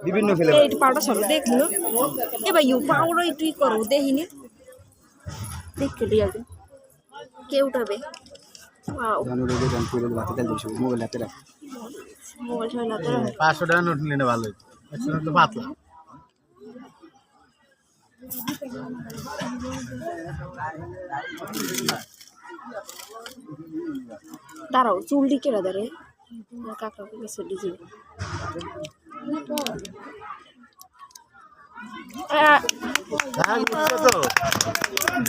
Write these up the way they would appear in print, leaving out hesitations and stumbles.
বিভিন্ন ফেলে এই পাউডার সব দেখলো এ ভাই ইউ পাউডার একটু করো দেখিনি দেখতে দিয়ে আগে কে উঠাবে মোবাইল হাতে রাখ মোবাইল ছয় হাতে 500 টাকা নোট নিলে ভালো হতো 100 তো পাতলা দাঁড়াও চুলটি কেটে দাঁড়ে কাকা গেছে ডিজি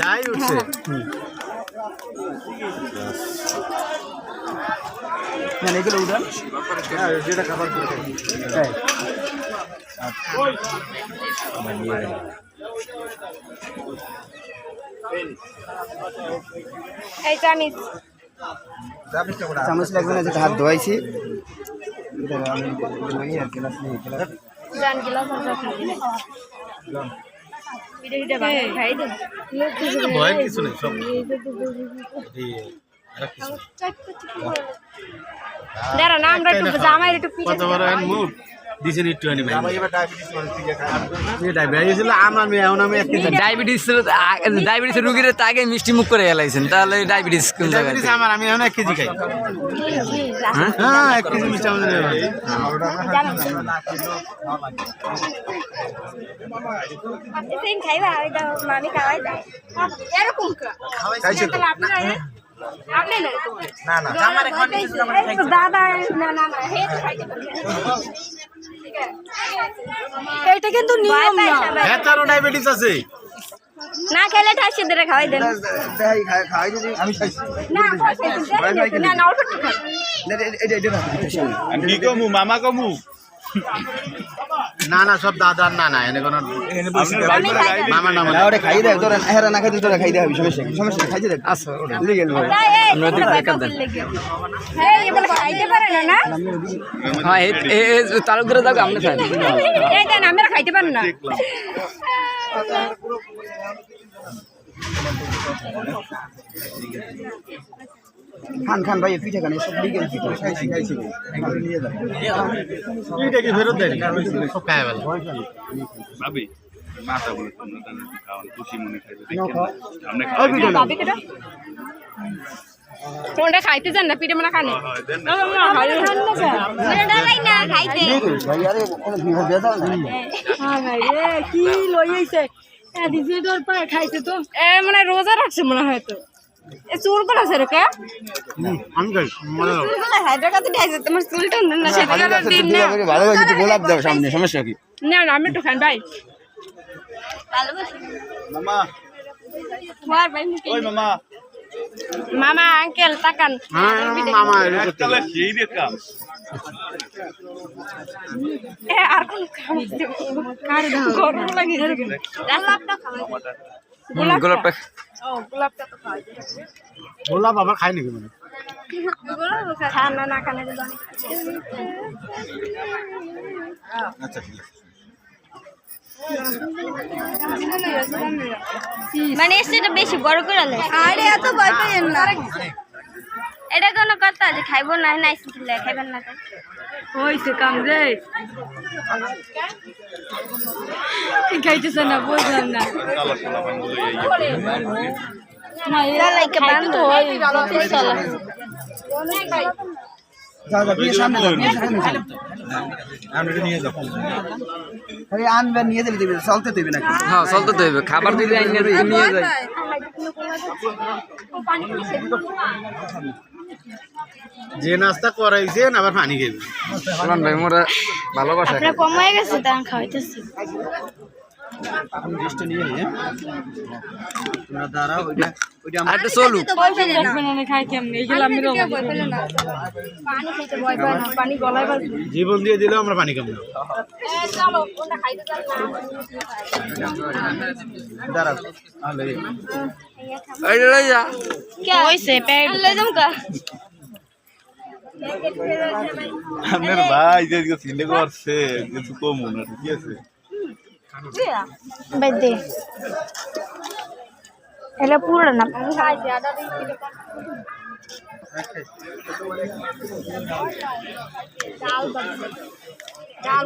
যাই উঠছে মানে এগুলো উঠান যেটা খাবার এই চামিচ চামচ লাগবে না যেটা হাত ধোয়াইছি জান গিলাস আমরা খাই দে ভয় কিছু নেই সব দাঁড়া না আমরা একটু জামাই একটু কত বড় মুখ দিছেন একটু আনি ভাই ডায়াবেটিস ছিল আমার মেয়ে এখন আমি ডায়াবেটিস রোগীর আগে মিষ্টি মুখ করে এলাইছেন তাহলে ডায়াবেটিস কোন জায়গায় ডায়াবেটিস আমার আমি এখন 1 কেজি খাই হ্যাঁ 1 কেজি মিষ্টি আমাদের সেম খাইবা এটা মামি খাওয়াই দাও এরকম খাইছিল আপনি না না আমার দাদা না না না হে খাইতে এটা কিন্তু নিয়ম না হ্যাঁ তারও ডায়াবেটিস আছে না খেলে ঠাসি ধরে খাওয়াই দেন খাই যদি আমি খাইছি না না অল্প একটু খাও কি কমু মামা কমু না না সব দাদার না না এনে কোন মামা নাম ওরে খাই দে তোরা হেরা না খাইতে তোরা খাই দে সমস্যা খাইতে দে আচ্ছা লিগেল ভাই আমরা তো টাকা দেন হ্যাঁ এবার খাইতে পারে না হ্যাঁ এই তালুক করে দাও আমরা খাই এই দেন আমরা খাইতে পারি না খান খান ভাই পিঠে খান সব লিগেল পিঠে খাইছি খাইছি নিয়ে যাও এটা কি ফেরত দেন সব খায় ভালো ভাবি মাথা বলে খাওয়ান খুশি মনে খাইবে আমরা ভাবি কেটা কোনটা খাইতে যান না পিঠে মনে খানে না খাইতে ভাই আরে কোন বিহার দে দাও হ্যাঁ ভাই রে কি লই আইছে দিদি তোর পায়ে খাইছে তো এ মানে রোজা রাখছে মনে হয় তো এ চুল কোন আছে রে কে আমি খাই মজা চুল কোন হায়দ্রাবাদে খাইছে তোমার চুলটা না সেটা দিন না ভালো হইছে গোলাপ দাও সামনে সমস্যা কি না না আমি একটু খাই ভাই ভালো মামা তোমার ভাই ওই মামা মামা আঙ্কেল তাকান মামা একতলা সেই দেখলাম এ আর কোন খাইতে কার দাও গরম লাগে গোলাপটা খাওয়াই গোলাপটা ও গোলাপটা তো খাওয়াই গোলাপ আবার খাই নাকি মানে গোলাপ খানা না খানা তো জানি আচ্ছা ঠিক আছে মানে এটা বেশি বড় করে লে আরে এত ভয় পেয়েন না এটা কোনো কথা যে খাইবো না না আইসক্রিম খাইবেন না হইছে কাম রে খাইতেছ না বুঝলাম না কালা কালা বাঙ্গুলো এই লাইকে বান্ধ হয় সালা যা যা বিয়ে সামনে যাও আমরা এটা নিয়ে যাব আরে আনবে নিয়ে দিবি চলতে দিবি নাকি হ্যাঁ চলতে তো হইবে খাবার দিলে আইনা নিয়ে যাই যে নাস্তা করাইছেন আবার পানি খাইবে সালাম ভাই মোরা ভালোবাসা আপনার কম হয়ে গেছে তা খাইতেছি আমি লিস্টে নিয়ে নিয়ে তোমরা দাঁড়াও ওইটা আর তো চলু খাই কেমনে এইগুলো আমি পানি খাইতে ভয় পায় না পানি গলায় বাজে জীবন দিয়ে দিলেও আমরা পানি খাবো না চলো কোনটা খাইতে চান না দাঁড়াও আলে এই লই যা কি হইছে পেট লই যাম কা আপনার ভাই যে চিন্তা করছে কিছু কম না ঠিক আছে বেদে এলা পুরো না খাইছে আদা দিই ডাল